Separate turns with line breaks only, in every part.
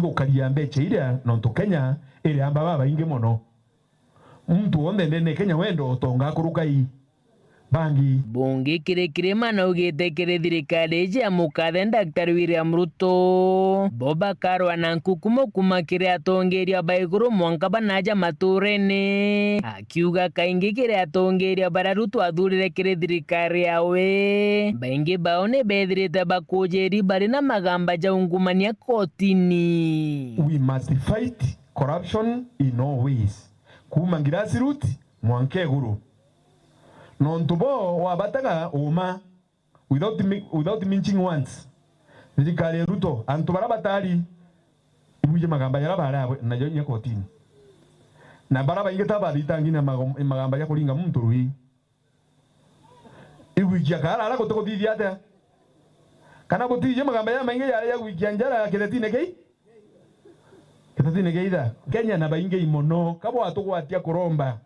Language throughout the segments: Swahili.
igokaria mbeche iria nonto Kenya ile amba baba inge mono mtu onde ndene Kenya wendo tonga kurukai bangi
bunge kire mana ugite thirikari ya mukathe Dr. William Ruto boba karwa na nkukumo kumakire atongeria baiguru mwanka banaja maturene akiuga kaingi kire atongeria bararutu athurire kire thirikari yawe baingi baone bethirite bakujeri bari na magamba jaungumania kotini.
We must fight corruption in all ways kuma grassroots mwanke guru nontubo wabataga uma without minching once thirikari Ruto antu barabatari ibuje magamba yarabara na yo nyekotini na baraba ingeta baritangi na magamba ya kulinga muntu ruhi ibuje kala ala kutokothithia ate kana gutije magamba ya mainge ya wikia njara kiretine keitha Kenya na bainge imono kabo atugwatia kuromba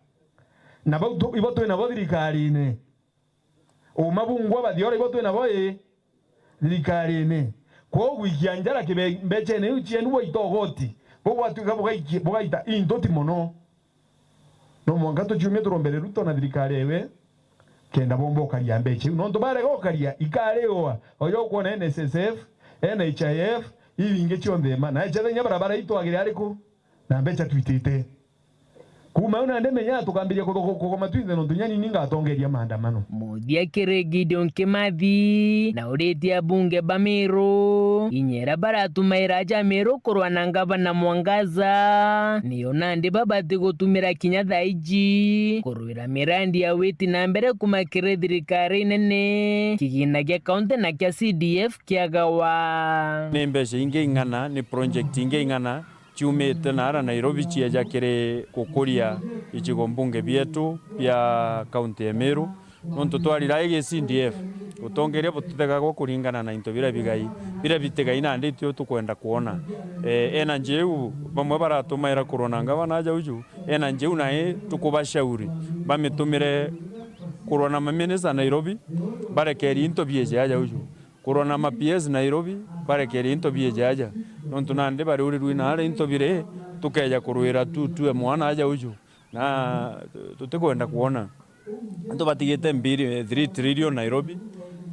na bautu iboto na thirikari ne o mabungwa bathiora iboto na boye thirikari ne ko wikia njara kibembeche ne uchie nduo itogoti bo watu bogaita indoti mono no mwangato chumie turombere Ruto na thirikari ewe kenda bombo karia mbeche no ndo bare go karia ikarewa oyo kuona NSSF NHIF ibi inge chondema na echa nya barabara itwagire ariko na mbecha twitite kuma una ndemenya tukambiria kugoma twithe no dunyani ninga atongeria maandamano
muthia kire Gideon Kimathi na uretia bunge Bamiru inyera baratumaira Jamiru kurwa na ngavana Mwangaza niyo nandi babati gutumira kinya thaiji kurwira mirandi ya witi na mbere kumakire thirikari nene kigina gya kaunti na kya CDF kiagawa
ni mbeca inge ing'ana ni project inge ing'ana ciumite nara Nairobi ciaja kiri kukuria ichigo mbunge bietu bia kaunti ya Meru nontu twarira igi CDF utongeria bututega gwa kuringana na into bira bitegai na nditio tukwenda kuona ena njeu bamwe baratumaira kurona ngabana jauju ena njeu nae tukubashauri bamitumire kurona maminisa Nairobi barekeri into bieje aja uju kurona ma PS Nairobi barekeri into bieje aja nontu nande bari uri ruina ara into bire tukeja kurwira tuwe mwana aja uju na tutikwenda kuona anto batigete 3 trillion Nairobi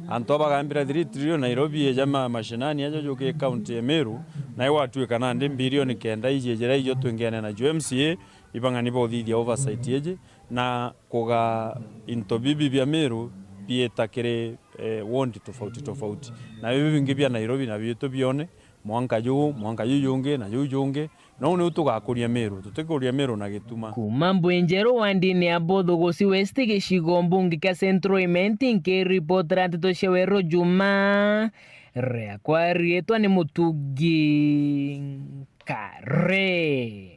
anto bagambira 3 trillion Nairobi ejama mashinani aja joke county ya Meru na watu kana ndi bilioni kenda ijejera iyo twengene na MCA ibangani bothithia oversight yeje na kuga into bibi bya Meru bietakire wondi tofauti na bibi bingi bya Nairobi na bieto bione mwanka yunge na yunge no ne tugakuria Meru tutikuria Meru na gituma
kuma mbwenjero wandini abodho gosi west gishigo mbungi ka Central Ementing ke report ranto shewero Njumaa rea kwa rietwa ni mutugi kare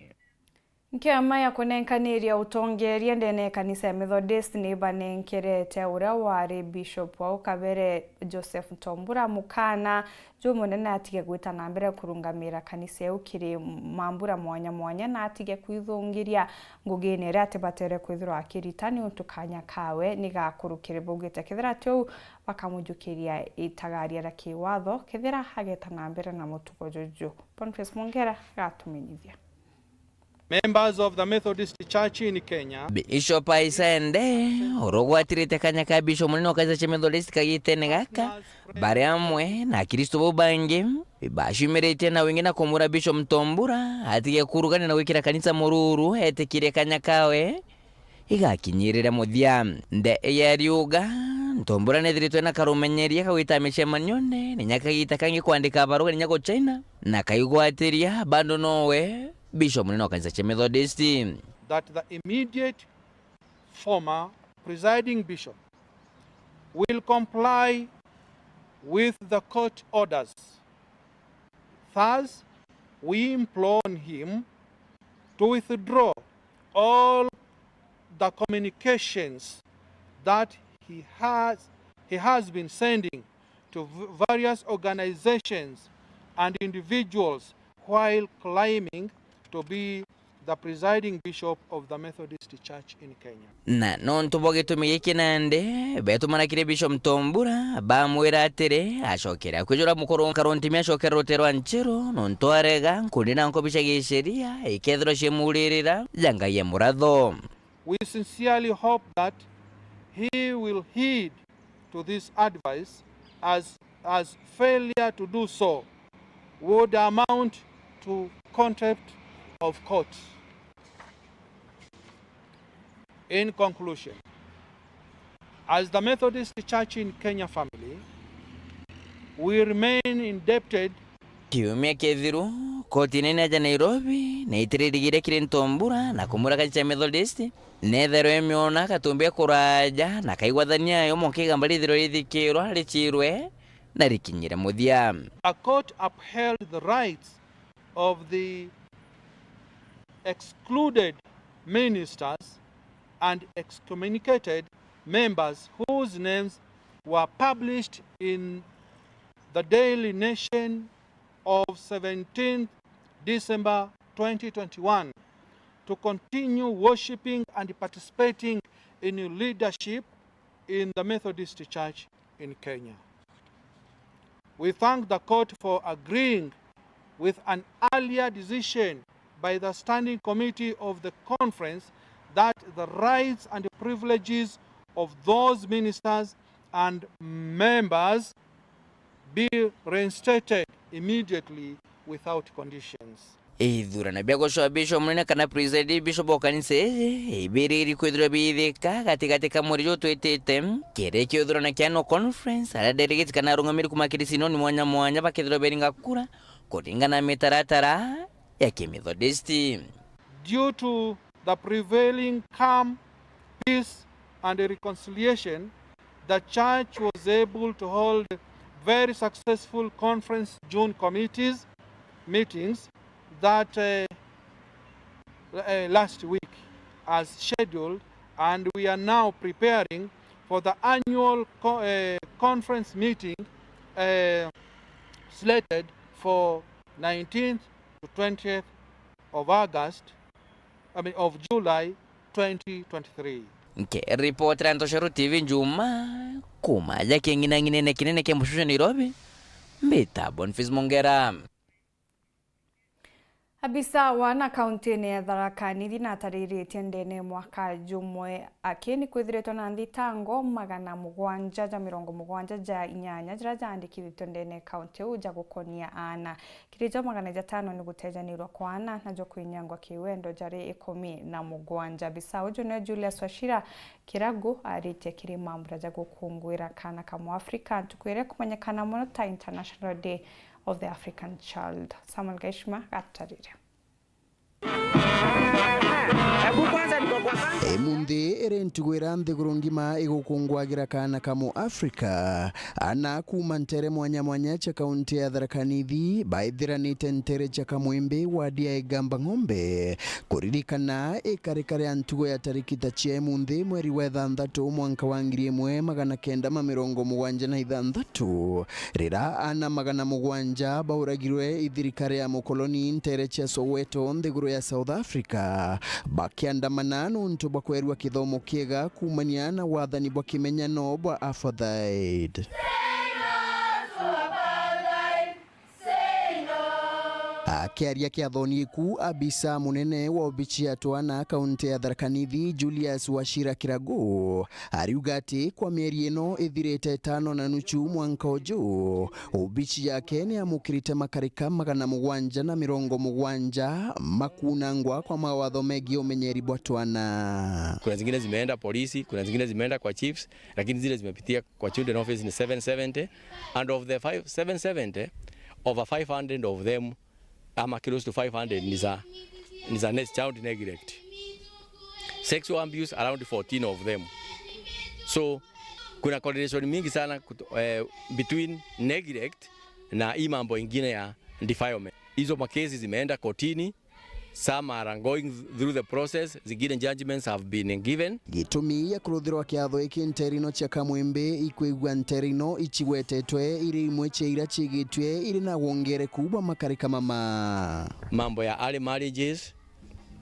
Nkiama ya kunenkaniria utongeria ndene kanisa ya Methodist ni banenkirete ura wari Bishop wa Ukabere Joseph Ntombura mukana jumunene atige gwita na mbere kurungamira kanisa ya ukiri mambura mwanya na atige kwithungiria nguginere ati batere kwithura akiritani utukanya kawe nigakurukire bugite kithira tiu bakamujukiria itagaria ra kiwatho kithira hageta na mbere na mutugo juju Boniface Mongera gatumenyithia.
Members of the Methodist Church in Kenya.
Bishop Isende orogwatirite kanya ka Bishop munene wakaza cha Methodist kagitene gaka bare amwe na Kristo bobange bashimirite na wengine komura Bishop Ntombura atige kurugana na wikira kanisa mururu etekire kanya kawe igakinyirira muthia nde yariuga Ntombura nethiritwe na karumenyeria kawita micemanyone ni nyakagita kangi kwandika baruga ni nyako China na kaigwatiria bando nowe Bishop munene wa kanisa cha Methodist
that the immediate former presiding bishop will comply with the court orders. Thus, we implore him to withdraw all the communications that he has been sending to various organizations and individuals while claiming to be the presiding bishop of the Methodist Church in Kenya.
Na nontu bogitumire kinande betumanakire Bishop Mtombura bamwira atiri acokera kujura mukuru karonti ashokera rotero nchiro nontu arega nkundina nko bishagisheria ikethro shemuririra janga ye muratho.
We sincerely hope that he will heed to this advice, as failure to do so would amount to contempt of court. In conclusion, as the Methodist Church in Kenya family, we remain indebted.
Kiumia kethiru koti nene ya Nairobi na itiririgire kiri Ntombura na kumura cha Methodist nethero emiona katumbia kuraja na kaigwathania yo mokiga mbalithiro ithikirwa richirwe na rikinyire muthia.
A court upheld the rights of the excluded ministers and excommunicated members whose names were published in the Daily Nation of 17th December 2021 to continue worshiping and participating in leadership in the Methodist Church in Kenya. We thank the court for agreeing with an earlier decision by the Standing Committee of the Conference that the rights and privileges of those ministers and members be reinstated immediately without conditions.
Ithurana bia gocwa Bishop munene kana president Bishop wa kanisa ibiriri kwithira bithika gatigati ka mweri twitite kire kithurana kia no conference ala delegate kana rungamiri kumakirisi no ni mwanya bakithira beringa kura kuringana mitaratara ya Methodist.
Due to the prevailing calm, peace and reconciliation, the church was able to hold very successful conference June committees meetings that last week as scheduled, and we are now preparing for the annual conference meeting slated for 19th to 20th of July 2023.
Nke report ranto sharu TV Njumaa kumaja kengina ngine kinene ke mushusha Nairobi mbita Boniface Mongera.
Abisa wana kaunti ya Thaa na tariritie ndene mwaka jumwe akini kwithiretwo na thitango 770 jira jandikithitwo ndene kaunti uja gukonia ana kirijo 500 ni gutejanirwa kwa ana na jo kwinyangwa kiwendo jari 17. Abisa uju ne Julius Washira kiragu arite kiri mambura ja gukungwira kana kamu Africa tukwire kumanyakana muno ta International Day of the African Child. Samuel Gaishma atarire.
Emunde erentugwera nthiguru ngima igukungwagira kana kamu Africa ana kuma ntere mwanya cha kaunti ya Thaa baithiranite ntere cha Kamwembe wadi ya Igamba Ng'ombe kuririkana ikarekare antugo ya tariki tachia emunde mweri wa 6 mwaka wa 1976 rira ana 700 bauragirwe ithirikare ya mukoloni ntere cha Soweto nthiguru ya South Africa bakiandamana nuntu bakwerwa kithomo kiega kumania na wathani bwa kimenyano bwa apartheid. Akiaria kiathoni ku abisa munene wa obichi atwana kaunti ya Thaa Julius Washira kiragu ariugati kwa mieri ino ithirite 5.5 mwanka uju obichi yake ni amukirite makarika 770 makunangwa kwa mawatho megi umenyeri bwa twana.
Kuna zingine zimeenda polisi, kuna zingine zimeenda kwa chiefs, lakini zile zimepitia kwa children office ni 770, and of the 770 over 500 of them ama close to 500 is a child neglect. Sexual abuse around 14 of them. So kuna correlation mingi sana between neglect na hii mambo ingine ya defilement. Hizo makesi zimeenda kotini. Some are going through the process. Zingine judgments have been given.
Gitumi ya kuruthirwa kiatho iki nterino cha Kamwembe ikwigwa nterino ichiwetetwe iri imwe cheira chigitwe iri na wongere kubwa makarika mama.
Mambo ya early marriages,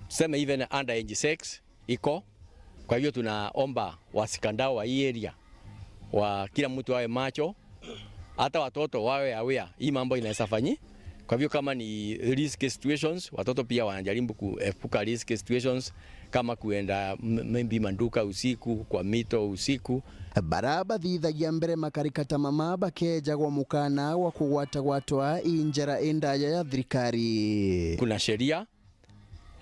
tuseme even under age 6 iko. Kwa hivyo tunaomba wasikandao wa hii area wa kila mtu wawe macho, hata watoto wawe aware hii mambo inaweza fanyika. Kwa hivyo kama ni risk situations, watoto pia wanajaribu kuepuka risk situations kama kuenda maybe manduka usiku, kwa mito usiku.
Baraba thithagia mbere makarikata mama bakeja kwa mukana wa kugwatagwatwa injera endaya ya thirikari.
Kuna sheria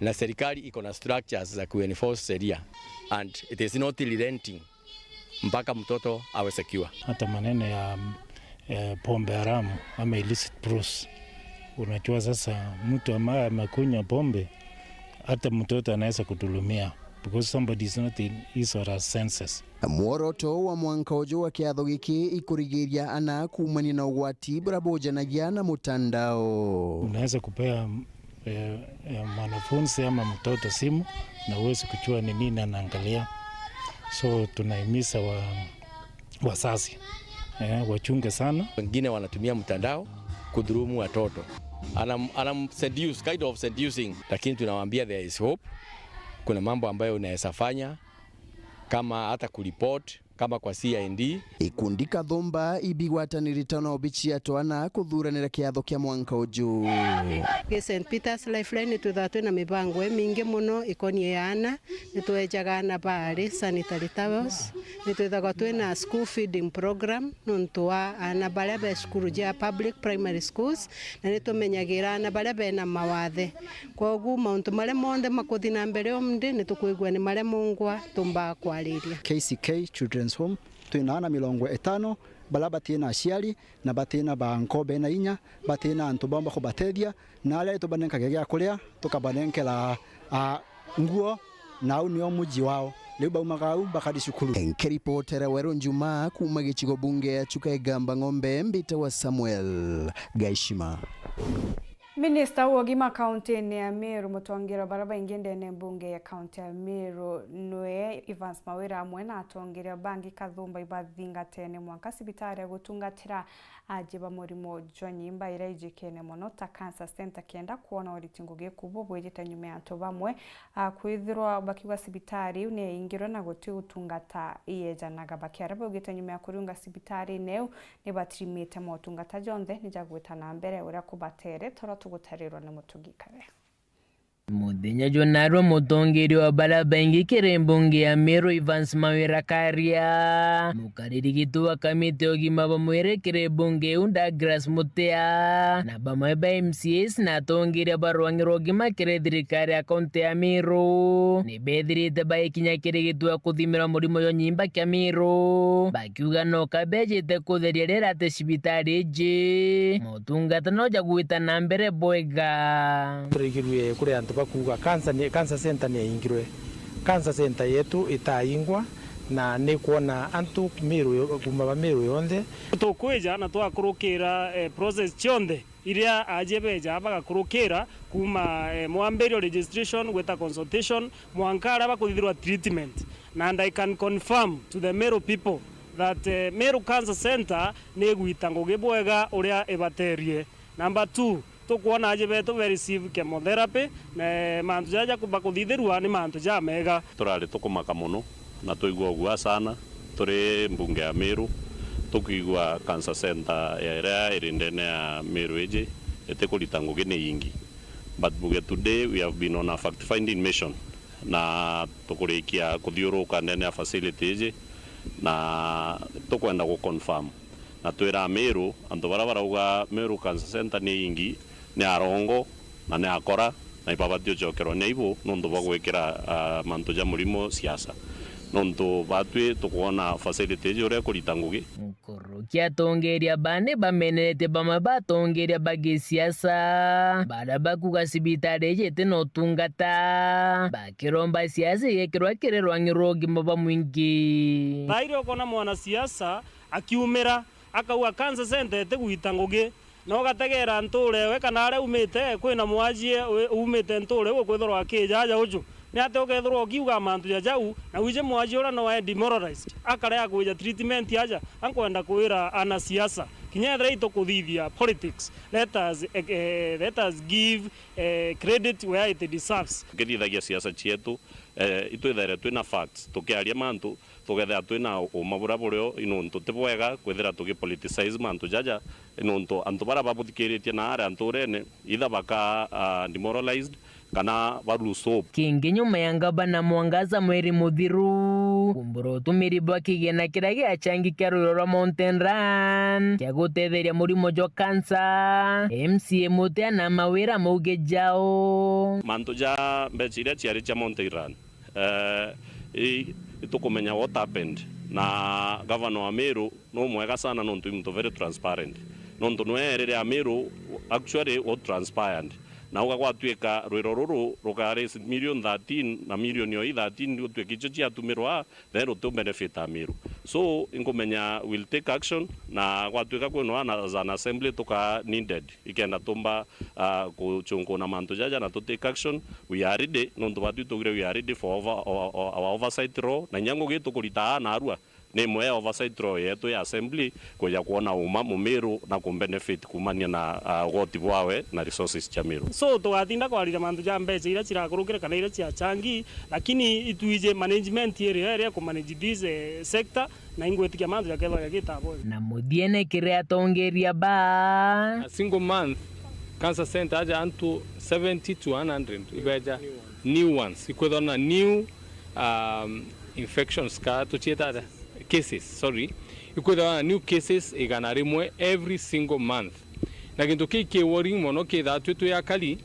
na serikali iko na structures za kuenforce sheria, and it is not relenting mpaka mtoto awe secure.
Hata maneno ya pombe haramu ama illicit brews, unajua sasa mtu ambaye amekunywa pombe hata mtoto anaweza kudulumia because somebody is not in his or her senses.
Mworoto wa mwanka ujo wa kiatho giki ikurigiria ana kumani na ugwati burabojanagia na mutandao.
Unaweza kupea mwanafunzi ama mtoto simu na uwezi kujua ni nini anaangalia. So tunahimiza wazazi wachunge sana.
Wengine wanatumia mtandao kudhulumu watoto. Anam seduce, kind of seducing, lakini tunawaambia there is hope. Kuna mambo ambayo unaweza fanya kama hata kuripoti kama kwa CID.
Ikundika thomba ibigwatanirita obichia twana kuthuranira kiatho kia mwanka uju.
St. Peter's Lifeline Ithatu na mibango mingi muno ikonie yana nitwejaga na bari sanitary towels, nitwethaga twina school feeding program nuntua ana baria be school ja public primary schools na nitumenyagira na baria be na mawathe. Kwa ugu mauntu mare monde makuthina mbere omde nitukuigwa ni mare mungwa tumba kwariria.
KCK Children's Home twina 50 bala batina aciari na batina bankobe na inya batina antu bomba kubatethia na ale tubanenka gya kuria tukabanenkela nguo na unio muji wao leo baumagau bakadi shukuru.
Nkiripotera Weru Njumaa kuma gichigo bunge ya Chukaigamba Ng'ombe mbita wa Samuel Gaishima.
Minista wa Gima County ya Meru mutongera baraba ingende ne bunge ya County ya Meru noe Evans Mawira amwena atongera bangi kathumba ibadhinga tene mwanka sibitari ya gutungatira ajiba murimo Jonyimba irayijikene mono ta cancer center kenda kuona oritinguge kububwe jeta nyume anto bamwe kwithirwa bakiwa sibitari ne ingiro na goti utungata iyeja naga bakiara bogeta nyume akurunga sibitari neu ne batrimete motungata jonde nijagweta na mbere ura kubatere toro tugutariro na mutugikare.
Muthenya jonaro mutongeri wa baraba ingikire mbunge ya Meru Evans Mawira Karia mukariri gituwa kamite ogima bamwerekere bunge unda Grass Mutea na bamwe ba MCS na tongeri barwangiro ogima kire thirikari ya County ya Meru ni bethirite baikinya kire gituwa kuthimira murimo Jonyimba kya Meru bakiuga no kabejete kutheria rera te cibitari je mutungata no jagwita na mbere bwega
turigirwe kure bakuga cancer center ni ingirwe. Cancer center yetu itaingwa na ni kuona antu Meru kuma Meru yonde
tukweja na twakurukira process chonde iria ajebeja bagakurukira kuma mwambero registration with consultation mwankara bakuthirwa treatment, and I can confirm to the Meru people that Meru Cancer Center ni gwitanguge bwega uria ebaterie. Number 2, tukuona ajebeto we receive chemotherapy na mantu jaja kubakuthithirwa ni mantu ja mega.
Turari tukumaka muno na tuigwa gwa sana turi mbunge ya Meru tukigwa cancer center ya area irindene ya Meru eje etekuritanguge ni ingi, but today we have been on a fact finding mission na tukurikia kuthiuruka ndene ya facility eje na tukwenda ku confirm na twira Meru antu barabara Meru Cancer Center ni ingi ni arongo na ni akora na ipabatio chokero ni ibo nundu bagwekera mantu ja murimo siasa nundu batwe tukuona facility ore kuritangugi
mukorokia tongeria bane bamenete bama batongeria bagi siasa bada bakuga sibitari jete no tungata bakiromba siasa yekirwa kirerwa ngirogi mba mwingi
bairo kona mwana siasa akiumera akauga cancer center te gwitangugi no gategera ntule we kana are umite kwina mwajie umite ntule we kwithorwa akijaja uju ni ate ukethorwa ukiuga mantu ja jau na wije mwajie ora no demoralized akare agwija treatment aja ankwenda kwira ana siasa kinya ithera kuthithia politics. Let us give credit where it deserves.
Ngithithagia siasa cietu itwithere twina facts tukiaria mantu tugetha twina umabura buryo inuntu tibwega kwithira tugipoliticize mantu jaja inuntu antu bara babuthikiritie na ara anturene either baka demoralized kana barusope.
Kingi nyuma ya ngabana Mwangaza mweri muthiru kumbura utumiri bwa kigena kiria giacangika rwiro rwa Mountain Run kia gutetheria murimo jwa cancer. MCA Mutea na mawira mauge jao
mantu ja mbeca iria ciari cia Mountain Run itukumenya what happened na governor wa Meru no mwega sana nontu mtu very transparent nontu nwerere Meru actually what transpired na ugagwatuika rwiro ruru rukaraise million 13 na million yo 13 utwekicho cia tumirwa then to benefit Meru. So ingomenya will take action na gwatuika kwino as an assembly tuka needed ikenda tumba kuchungo na mantu jaja na to take action. We are ready nontu batu tugire we are ready for our oversight role na nyango gitu kulita na arua ni mwe oversight role yetu ya assembly kuja kuona uma Meru na kumbenefit kumania na goti bwawe na resources cha Meru.
So tugatinda kwarira mantu ja mbeca ira cirakurukira kana ira cia changi lakini ituije management area ku manage this sector na ingwetikia mantu ja ketho gitabo
na muthiene kiria tongeria ba
a single month cancer center aja antu 70 to 100 ibeja new ones ikwetho na new infections ka tuchieta cases ikwetho new cases igana rimwe every single month na kintu kiki worrying mono kitha twitu ya kali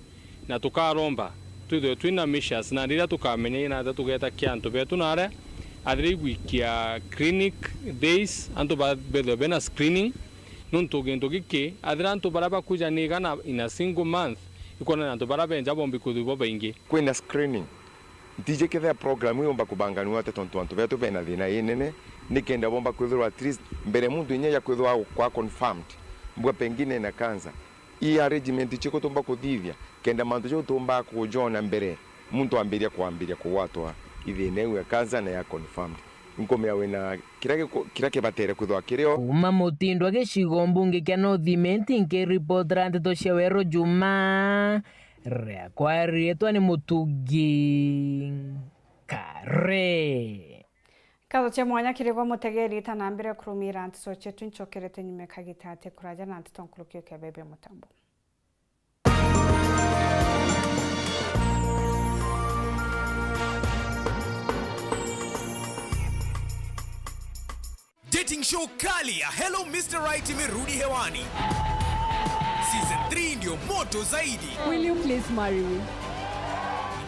na tukaromba twitho twina measures na rira tukamenya ina tugeta kiantu betu nare athiri wikia clinic days antu betho bena screening nuntu gintu giki athira antu baraba kuja ni gana in a single month ikona antu baraba enja bombi kuthubo baingi
kwina screening DJ ketha program yomba kubanganwa te tontu antu betu bena thina inene nikenda bomba kwithirwa at least mbere mundu inya kwithirwa kwa confirmed mbwa pengine na cancer i arrangement chiko tomba kuthithia kenda mantu jo tomba kujona mbere muntu ambiria kuwatwa ithine ya cancer na ya confirmed ngomea wena kirake batere kwithwa kirio
uma mutindwa gicigo mbunge kia North Mentinke report randeto cia Weru Njumaa rea kwa rietwa ni Mutugi Kare
Katho cia mwanya kirigwa mutegeri tana mbere kurumira antiso chetu nchokerete nyume kagitate kuraja na antitonkulukio kia bebe mutambo.
Dating show kali ya Hello Mr. Right imerudi hewani. Season 3 ndio moto zaidi.
Will you please marry me?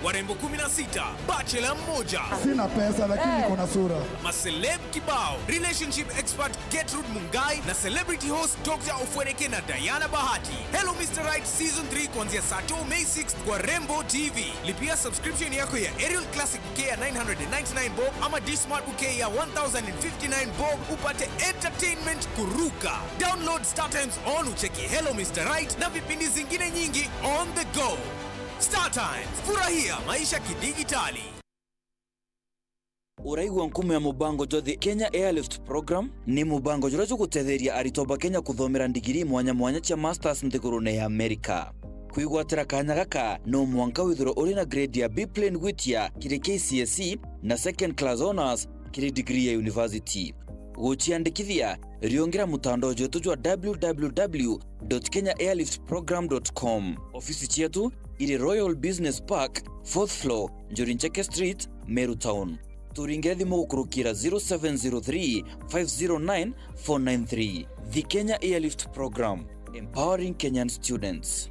Warembo 16, bachelor mmoja.
Sina pesa lakini niko na sura.
Maceleb kibao, relationship expert Gertrude Mungai na celebrity host Dr. Ofweneke na Diana Bahati. Hello Mr. Right season 3 kuanzia saa 2 May 6 kwa Rembo TV. Lipia subscription yako ya Aerial Classic bouquet ya 999 bob ama D-Smart bouquet ya 1059 bob upate entertainment kuruka. Download StarTimes on ucheki Hello Mr. Right na vipindi zingine nyingi on the go. StarTimes, furahia maisha kidigitali.
Uraigwa nkume ya mubango jothi Kenya Airlift Program ni mubango juracho kutetheria aritoba Kenya kuthomera ndigiri mwanya cia masters nthigurune ya Amerika. Kuigwatira kanya gaka no mwanka withiro uri na grade ya B plane gwitia kiri KCSE na second class honors kiri degree ya university. Guchiandikithia riongera mutandao jetu jwa www.kenyaairliftprogram.com. Ofisi chetu ili Royal Business Park 4th floor Njorincheke Street, Meru Town. Turingire thimu gukurukira 0703 509 493. The Kenya Airlift Program, empowering Kenyan students.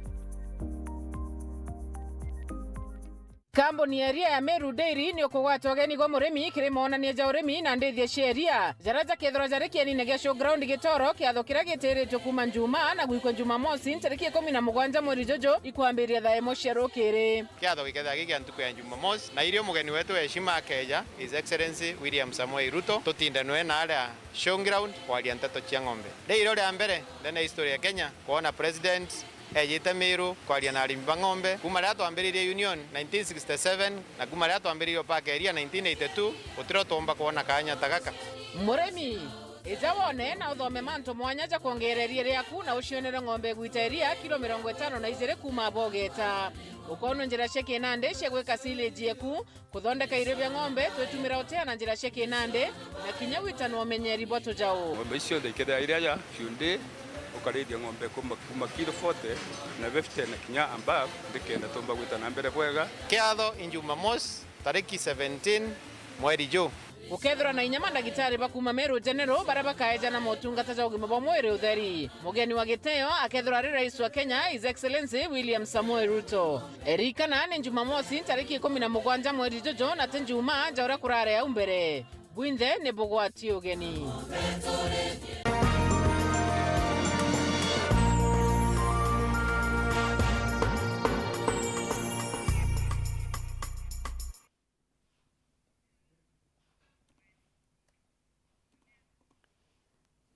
Kambuni eria ya Meru Dairy ni okugwatwa geni go murimi kirimona ni ja urimi na ndithia sheria jaraja kethora jariki ni nege showground gitoro kiatho kira gitiritwo kuma Njumaa na gwikwa Jumamosi tariki 17 mweri jojo ikwambiria thaa 1 cia rukiri
kiatho giketha giki antuku ya Jumamosi na irio mugeni wetu heshima keja His Excellency William Samoei Ruto tutindanwe na ala showground kwaria nteto cia ng'ombe ndeiro ria mbere ndena historia ya Kenya kuona president ejite Meru kwaria na arimi ba ng'ombe kuma ria twambiririe union 1967 na kuma ria twambiririe park area 1982 utiro tomba kuona kanya tagaka
murimi ijawone na uthome manto mwanya ja kuongereria riaku na ucionere ng'ombe gwitairia kilo 50 na izere kuma bogeta ukono njira sheke nande shegweka silage yeku kuthondeka irebya ng'ombe twetumira otea na njira sheke nande na kinya witano omenyeri boto jao
ng'ombe icio thikira iria ya fiunde ukarithia ng'ombe kuma kilo 40 na 50 na kinya amba ndikenda tomba gwitana mbere bwega
kiatho Njumaa tariki 17 mweri June
ukethura na inyama ndagitari bakuma Meru General baraba kaeja na motungata ja ugima bwa mwiri utheri mugeni wa giteo akethura ri rais wa Kenya His Excellency William Samoei Ruto erika na Njumaa tariki 17 mweri Jojo na Njumaa jaura kurare au mbere bwinthe ne bogwati ugeni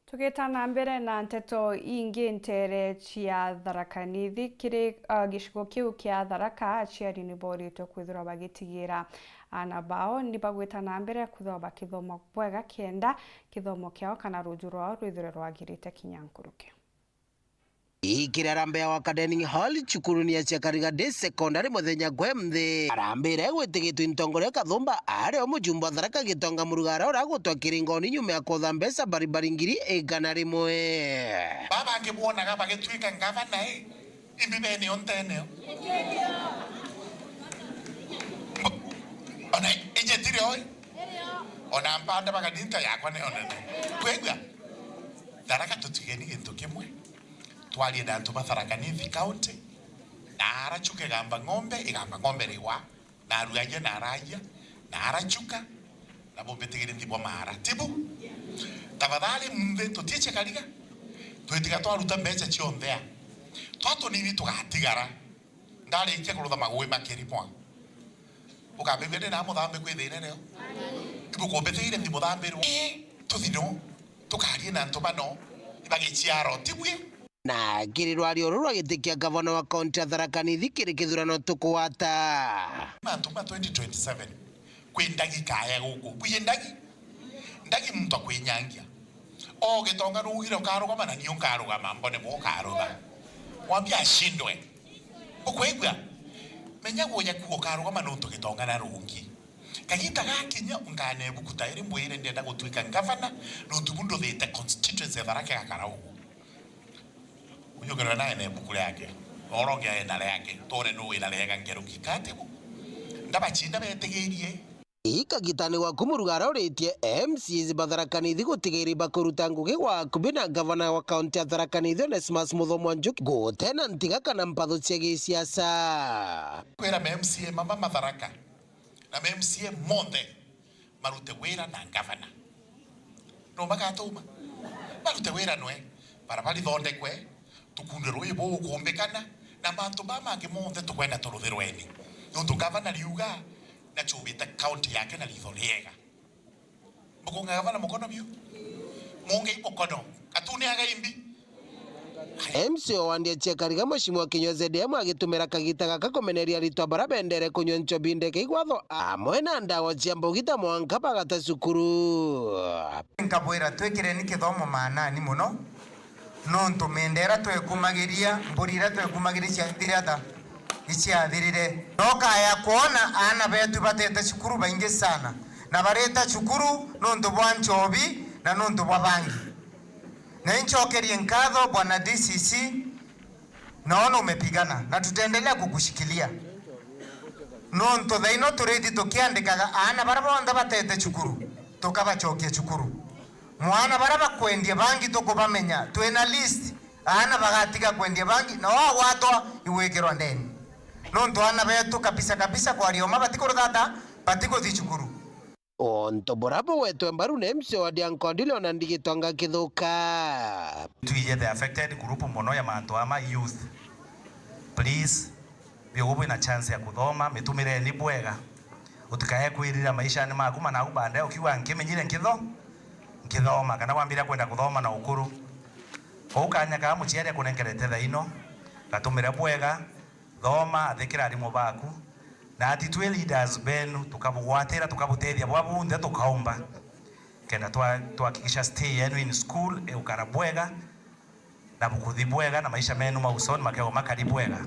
Tugitana mbere na nteto ingi ntere cia Tharaka Nithi kiri gicigo kiu kia Tharaka aciari ni boritwo kwithira bagitigira ana bao ni bagwitana mbere kwithira bakithoma bwega kienda kithomo kiao kana ruju rwao rwithire rwagirite kinyankuruke
Ikirarambe wa Academy Hall chukuruni ya Chakariga de Secondary muthenya gwemthi arambire gwitigitwa intongore kathumba ari omujumba Tharaka gitonga murugara ora gutwa kiringoni nyume ya kotha mbesa baribari ngiri igana rimwe
baba ngibwonaga bagitwika ngavana imbibeni ontene ona ijetirio ona mpanda bagadinta yakwa ne ona kwega Tharaka tutigeni gintu kimwe twali na ntuma Tharaka Nithi county na arachuke igamba ng'ombe riwa na ruaje na raja na arachuka na bombetegere ndibwa mara tibu tafadhali mve tutiche kaliga twetiga twaruta mbeca cionthea twatu nini tugatigara ndari ikia kurutha magwe makeri mwa ukambegede na muthambe kwithire reo tibu kombetegere ndibwa thambirwo tuthino tukarie na ntuma no ibagichiaro tibwe
na kirirwa rwa gitikia gavana wa kaunti ya Tharaka Nithi kiri kithurano tukwata
mantuma 2027 kwindagi kaya guku buye ndagi muntu kwinyangia o gitonga rugira ukarugama na niyo nkarugama mbone bo karuga wambia ashindwe ukwegwa menya gonya kuo karugama nuntu gitonga na rungi kagita gakinya ungane bukuta iri mbwire ndenda gutwika gavana nuntu bundo thete constituency ya Tharaka gakarau Unyugera na ene bukule yake oronge ena yake tore no ina lega ngero kikate ndabachinda betegerie
ikagitani wa kumurugara uretie MCs Tharaka Nithi gutigiri bakuruta ngugi wa kubina gavana wa kaunti ya Tharaka Nithi Onesmus Muthomo Njuki gutena ntiga kana mpatho cia gisiasa
kwera MCA mama Tharaka na MCA monde marute wera na gavana no magatuma marute wera noe para bali thonde kwe tukundero ibo kuombekana na mantu bamange monthe tukwenda turuthirweni nundu gavana riuga na chubita county yake na litho liega mukunga gavana mukono bio munge ipokono atune aga imbi
MCO wandie Chakariga Mheshimiwa KINYUA ZDM agitumira kagita gaka kumeneria ritwa barabendere kunywa nchobinde keigwatho amwe na ndawa cia mbugita mwanka bagata cukuru
nkabwira twekire ni kithomo maanani muno nonto mendera twekumagiria mburira twekumagiria ciathirata iciathirire noka ya kuona ana betu batete cukuru baingi sana na bareta cukuru nonto bwa nchobi na nonto bwa bangi na nchokerie nkatho bwana DCC naona umepigana na tutaendelea kukushikilia nonto thaino turedi tukiandikaga ana barabonda batete cukuru tukabachokia cukuru mwana baraba kwendia bangi tukubamenya twena list ana bagatiga kwendia bangi na wao watwa iwekirwa ndeni nonto ana betu kabisa kwa rioma batiko thata batiko thichukuru
onto borabo wetu embaru ne MCO wa Diankondile ona ndigitonga kithuka
tuije the affected group mono ya mantu ama youth please biogobo ina chance ya kuthoma mitumire ni bwega utikae kwirira maisha ni maku mana kubanda ukiwa nkimenyire nkithoma kana wambira kwenda kuthoma na ukuru ukanya ka muciari kunengerete thaino gatumira bwega thoma athikira arimu baku na ati twe leaders benu tukabugwatira tukabutethia bwabunthe tukaumba
kenda tuhakikisha stay yenu in school ukarabwega na bukuthibwega na maisha menu mausoni makego makaribwega.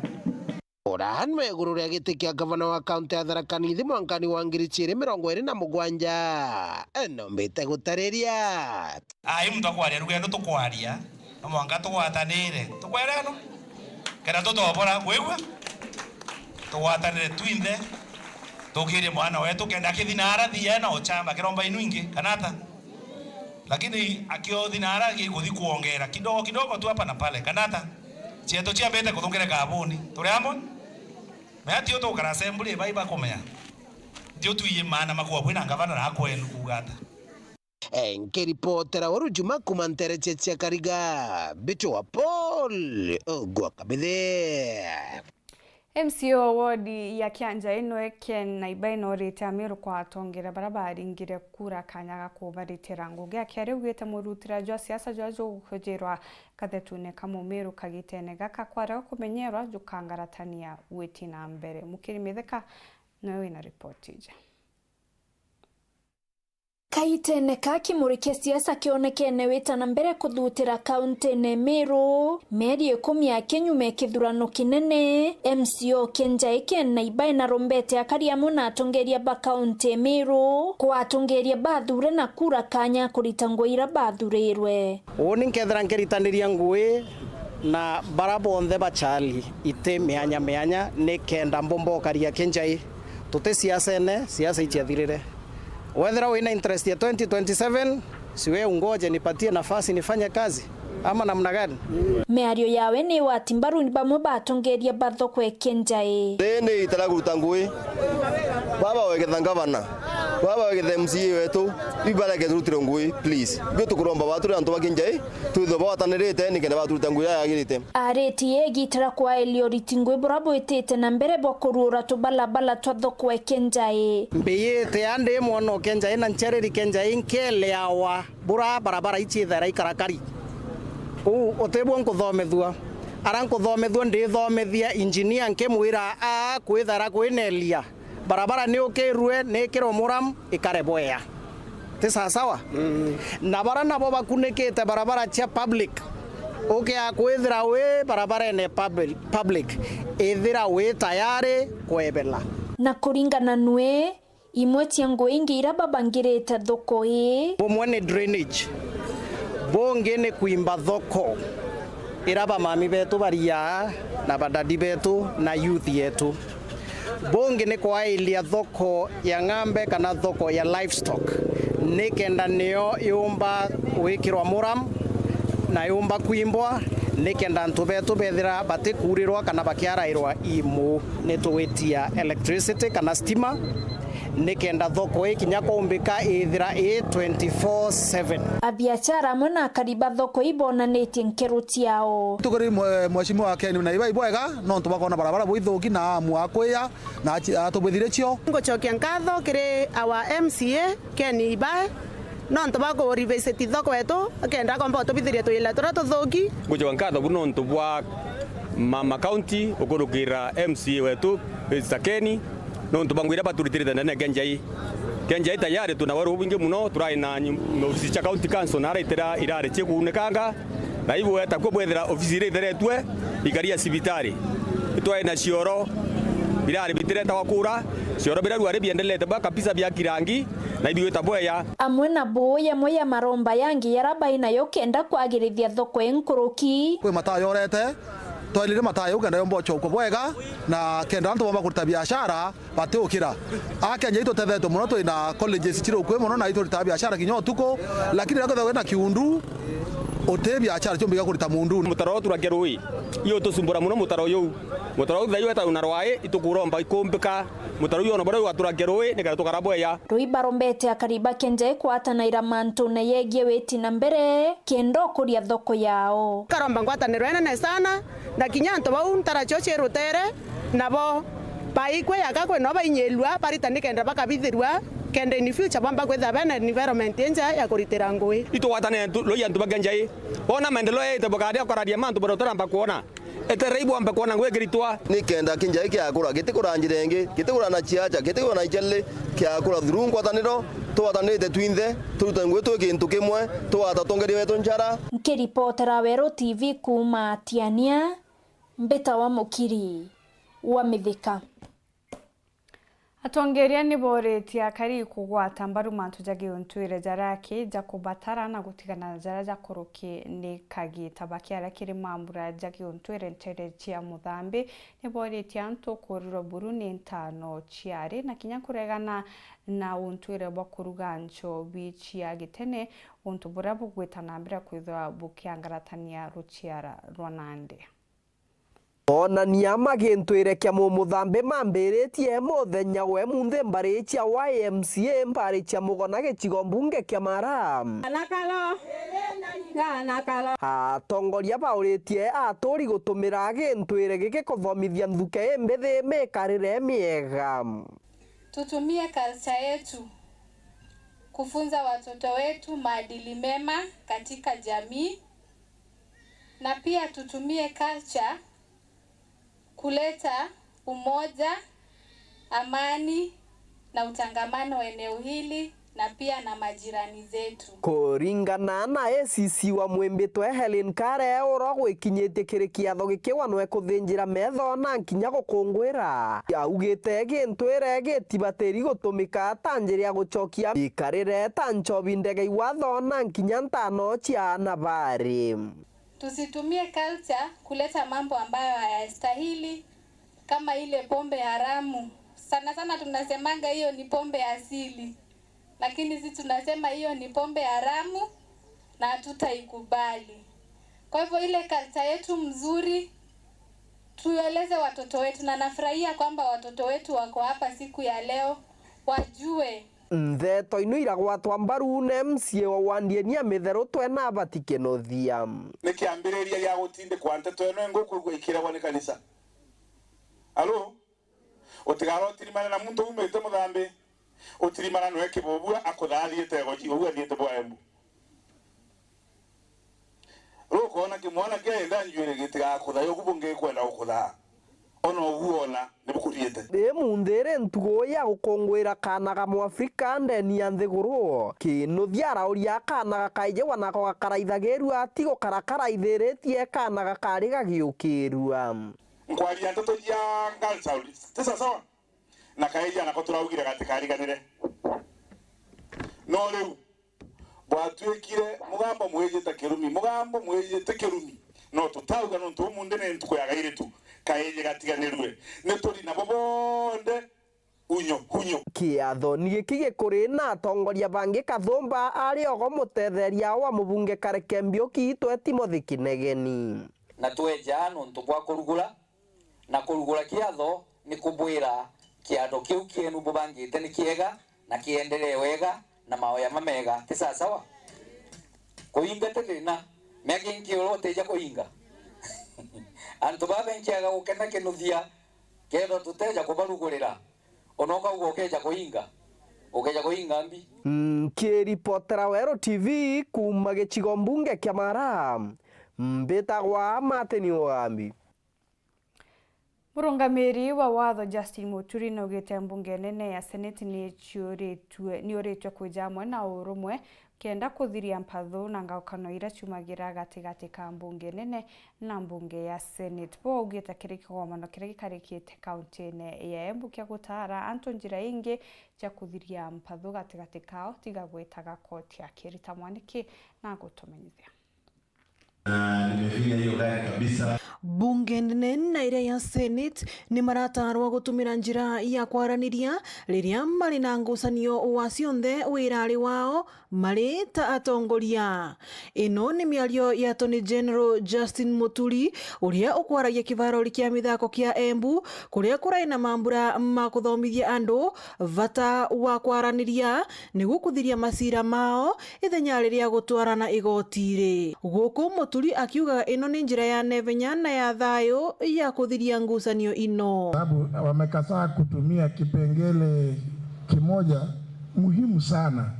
Orahanwe gurure giti kia gavana wa kaunti ya Tharaka Nithi mwankani wa 2027 enombete gutariria
mtu akwaria rugendo tukwaria no mwanga tugwatanire tukwereno kenda tutobora gwigwa tugwatanire twinde tukirie mwana wetu kenda kithinara thia na ochamba kiromba inu ingi kanata lakini akio thinara gikuthi kuongera kidogo kidogo tu hapa na pale kanata chieto chia mbete kuthungire kabuni turi amwe meati uto kara assembly baiba komea ndio tuiye mana makuwa bwina ngavana na kwenu kugata
nkiripotera Weru Njumaa kumantere cheche kariga bicho wa Paul gwakabithe
MCO wodi ya Kianja ino Ken na ibaino rete amiru kwa atongera barabara ingire kura kanyaga kubaritira nguge akere ugete murutira jwa siasa jwajo kujerwa kathetune kamumiru kagitene gaka kwara kumenyerwa jukangaratania weti na mbere mukirimitheka nawe na report ije
Kaitene kakimurike siasa kionekene wetana mbere kuthutira kaunti ne Meru meri 10 ya KINYUA kithurano kinene MCO Kenja na ibaina rombete akaria muna atongeria ba kaunti Meru kwa atongeria bathure na kura kanya kuritangoira bathurirwe
oni nkethera nkiritaniria ngui na barabonthe bachali ite meanya nikenda mbombokaria Kenja tute siasa ichiathirire whether wina interest ya 2027 siwe ungoje nipatie nafasi nifanye kazi ama namna gani
meario yawe ni watimbaru ni bamwe batongeria bathoko Kenja
ni itaraguruta ngui baba wegetha ngavana baba wegetha MCA wetu ibareke turutire ngui please byo tukuromba bature antu bakinja tutho batanirite ni kenda baturuta ngui yagirite
areti yegitara kwa Elioriti ngui brabo itete na mbere bokurura tubalabala twathoko Kenja
mbiyete ande mwono Kenja na nchereri Kenja inkele awa bura barabara ichithera ikarakari otebwo nkuthomethua arankuthomethua ndithomethia engineer nkemwira kwithara kwinelia barabara ni ukirwe ni kiromuram ikareboya tisa sawa na bara nabo bakunikite barabara cha public kwithira we barabara ne public ithira we tayari kwebela
na kuringana nwe imwe tiango ingira babangirete thoko
bomwe ni drainage bonge ne kuimba thoko iraba mami betu baria na badadi betu na youth yetu bonge ne kwa ilia thoko ya ng'ambe kana thoko ya livestock nikenda nio yumba wikirwa muram na yumba kuimbwa nikenda ntu betu bethira batikurirwa kana bakiarairwa imu nituwitia electricity kana stima nikenda thoko ikinya kumbika ithira 24/7
abiachara mona kariba thoko ibonanite nkeruti yao
tugori mweshimo wa Kenya na ibai bwega no tubakona barabara bwithuki na muakweya na atubithire cio
ngochokia nkatho kiri our MCA Keni ibai no ntubako revisit thoko wetu akenda komba tubithirie tuyila tura tuthuki
ngochokia nkatho kuno ntubwa mama county ukurukira MCA wetu Keni no ntubangwira baturutire ndane Kenja tayari tuna Weru wingi muno turai na ofisi cha county council na raitera irare chikunekanga na hivyo atakuwa bwethera ofisi ile theretwe ikaria cibitari itwae na cioro birari bitire tawakura cioro biraru ari biendelete ba kabisa bya kirangi na hivyo tabweya
amwe na boya moya maromba yangi yarabaina yokenda kwagirithia thoko enkuruki
kwe matayorete twalire matayo ugenda yombocho uko bwega na kenda antu bomba kuruta biashara bateukira Kenya ito tetheto muno twina colleges chiro kwe muno na ito ruta biashara kinyo tuko lakini rako na kiundu ote biashara chombiga kuruta mundu
mutaro turagerui iyo tusumbura muno mutaro yo mutaro thayo eta unarwae itukuromba ikombika mutaro yo no bora waturagerui nikara tukarabweya
Ruiba rombete akariba Kenja kwata na iramantu na yegie weti na mbere kendo kuria thoko yao
karomba ngwataniro ene sana na kinyanto bau ntarachoche rutere nabo baikwe yakakwe no bainyelwa baritanike bakabithirwa kende in future bamba kwetha bana environment enja ya kuritira ngui
ito watane loya ntubagenja ona mendelo ite bokade akoradia mantu boro toramba kuona
etereibu ambe kuona ngwe giritwa
nikenda kinjai kiakura gitikura njirengi gitikura na chiacha gitikura na ichelle kiakura thurungu ataniro twatanite twinthe turuta ngwe tu kintu kimwe twatatongeri wetu njara
nkiripotera Weru TV kuma Tiania mbeta wa mukiri wa Mithika.
Atongeria ni boretie akari kugwata mbaru mantu jagi ontwire jaraki jakubatara na gutigana jara jakoroki ni kagita bakiara kiri mambura jagi ontwire ntere chia muthambi ni boretie anto koruro buru ni ntano chiari na kinya kuregana na ontwire bakurugancho bichia gitene onto burabu gwetana mbira kwithwa bukiangaratania ruchiara rwanande.
Ona niyama gintwire kya muthambi mambiritie muthenya we munthe mbari cia YMCA mbari cia mugona gicigo mbunge kya Mara atongoria bauritie aturi gutumira gintwire giki kuthomithia nthuke mbithi mikarire miega.
Tutumie culture yetu kufunza watoto wetu maadili mema katika jamii, na pia tutumie culture kuleta umoja, amani na utangamano eneo hili na pia na majirani zetu.
Kuringana na ACC wa Mwembetwe Helen Kare orogwe kinyete kirikiatho gikiwanwe kuthinjira metho na nkinya gukungwira augite gintwire gitibateri gutumika tanjiri ya guchokia ikarire tanchobi ndege iwatho na nkinya ntano cia nabari.
Tusitumie culture kuleta mambo ambayo hayastahili kama ile pombe haramu. Sana sana tunasemanga hiyo ni pombe asili, lakini sisi tunasema hiyo ni pombe haramu na hatutaikubali. Kwa hivyo ile culture yetu mzuri tueleze watoto wetu, na nafurahia kwamba watoto wetu wako hapa siku ya leo wajue
Ntheto ino iragwatwa mbaru na MCA wa Wandienia Mithero twena batikenothia
nikiambiriria gya gutindikwa nteto eno ngukurugwa ikiragwa ni kanisa. Alo otigaro tirimana na muntu umete muthambi otirimana no ekibobua akuthathiete goji ogua thiete bwaembu roko ona kimwana kenda njwire gitiga kuthayo kubunge kwenda ukutha ono guona nibukuriete
mundere ntugo ya gukongwira kana ga Muafrika ndeni ya nthiguru kinuthia rauria kana gakaije wanako gakaraithagiru atigo karakaraithiretie kana gakari gagiukirua
nkwaria ntoto ya galsauri tesa sawa na kaija na koturaugire gatikariganire no riu bwatwekire mugambo mwejete kirumi mugambo mwejete kirumi no tutauga no tumunde ne ntuko ya gairetu kaije gatiganirwe ne turi na bobonde hunyo
kiatho ni gikige kuri na atongoria bangi Kathumba ari ogo mutetheria wa mubunge Karekembio kiitwe Timothy Kinegeni
na tweja no ntubwa kurugula na kurugula kiatho ni kubwira kiatho kiu kienu bubangite ni kiega na kiendelee wega na maoya mamega tisa sawa kuinga tena megi nkiolo teja kuinga antu babe nkiaga ukena kinuthia kedo tuteja kubarugulira onoka ugokeja kuinga ukeja kuinga mbi
kiripotera Weru TV kuma gicigo mbunge kya Mara mbetagwa Mateni Wambi.
Murungamiri wa watho Justin Muturi na ugite mbunge nene ya Senate ni uritwe kujamwe na urumwe kenda kuthiria mpatho na ngaukano ira chumagira gatigati ka mbunge nene na mbunge ya Senate bo ugite kirikigomano kiri karikite kaunti-ini ya Embu kya gutara anto njira ingi ja kuthiria mpatho gatigati kao tiga gwetaga koti ya kirita mwaniki na gutumenyithia
nimefanya hiyo gari kabisa.
Bunge nene ire ya Senate ni maratarwa gutumira njira ya kwaraniria riria mari na ngucanio wa cionthe wirari wao mari ta atongoria. Ino ni miario ya Attorney General Justin Muturi uria ukwaragia kivarori kia mithako kia Embu kuria kuraina mambura ma kuthomithia andu vata wa kwaraniria niguo kuthiria masira mao ithenya riria gutwarana igotire. Guku Muturi akiuga ino ni njira ya nevenya na ya thayo ya kuthiria ngucanio ino.
Sababu wamekataa kutumia kipengele kimoja muhimu sana.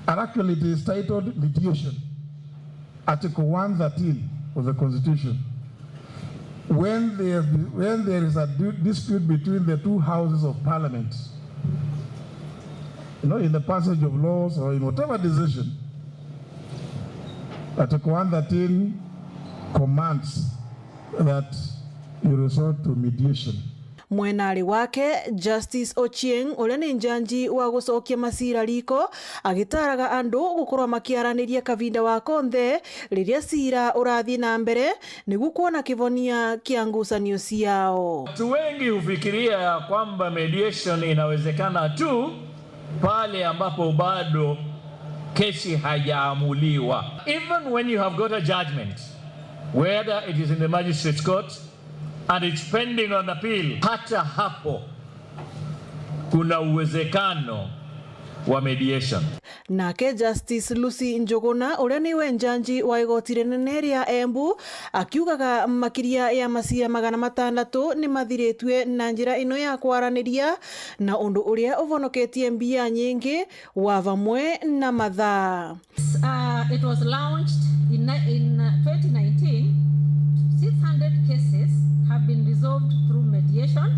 Actually it is titled Mediation, Article 113 of the Constitution. when there is a dispute between the two houses of parliament, in the passage of laws or in whatever decision, Article 113 commands that you resort to mediation.
Mwenari wake Justice Ochieng uria ni njanji wa gucokia masira riko agitaraga andu gukorwa makiaraniria kavinda wa konthe riria cira urathi na mbere niguo kuona kivonia kia ngucanio ciao.
Watu wengi hufikiria kwamba mediation inawezekana tu pale ambapo bado kesi hajaamuliwa. Even when you have got a judgment, whether it is in the magistrate's court and it's pending on appeal, hata hapo kuna uwezekano wa mediation.
Nake Justice Lucy Njuguna uria niwe njanji wa igoti rinene ria Embu akiugaga makiria ya macia 600 ni mathiritwe na njira ino ya kwaraniria na undu uria uvonoketie mbia nyingi wa vamwe na mathaa.
It was launched in 2019. 600 cases have been resolved through mediation,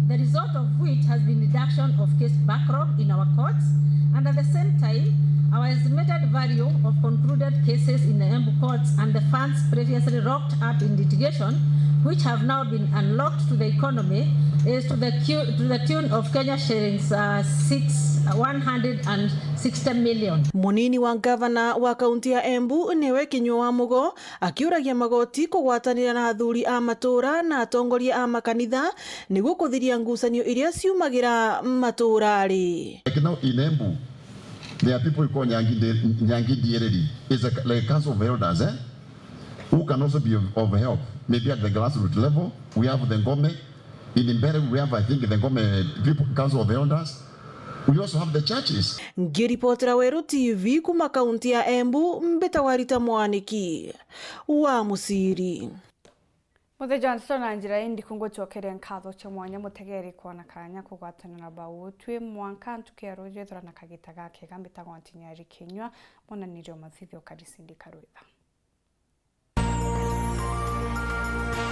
the result of which has been reduction of case backlog in our courts, and at the same time, our estimated value of concluded cases in the Embu courts and the funds previously locked up in litigation, which have now been unlocked to the economy, is to the tune of Kenya shillings 160 million.
Munini wa gavana wa kaunti ya Embu niwe Kinyua Mugo akiuragia magoti kugwatanira na athuri a matura na atongoria a makanitha niguo kuthiria ngucanio iria ciumagira maturari.
Like now in Embu, there are people called Nyangi Diereri. It's like a council of elders, who can also be of help. Maybe at the grassroots level, we have the Ngome. In Mbere, we have, I think, the Ngome people, council of elders. We also have the churches.
Ngiripotera Weru TV kuma kaunti ya Embu, Mbetawarita Mwaniki wa Musiri.
Muthe Johnson na njira indi kungochokere nkatho cha mwanya mutegeri kuona kanya kugwatana na bawo twi mwanka ntukero jethora na kagita gake gambita gwa NTINYARI KINYUA mona nirio mathithio karisindi karwitha.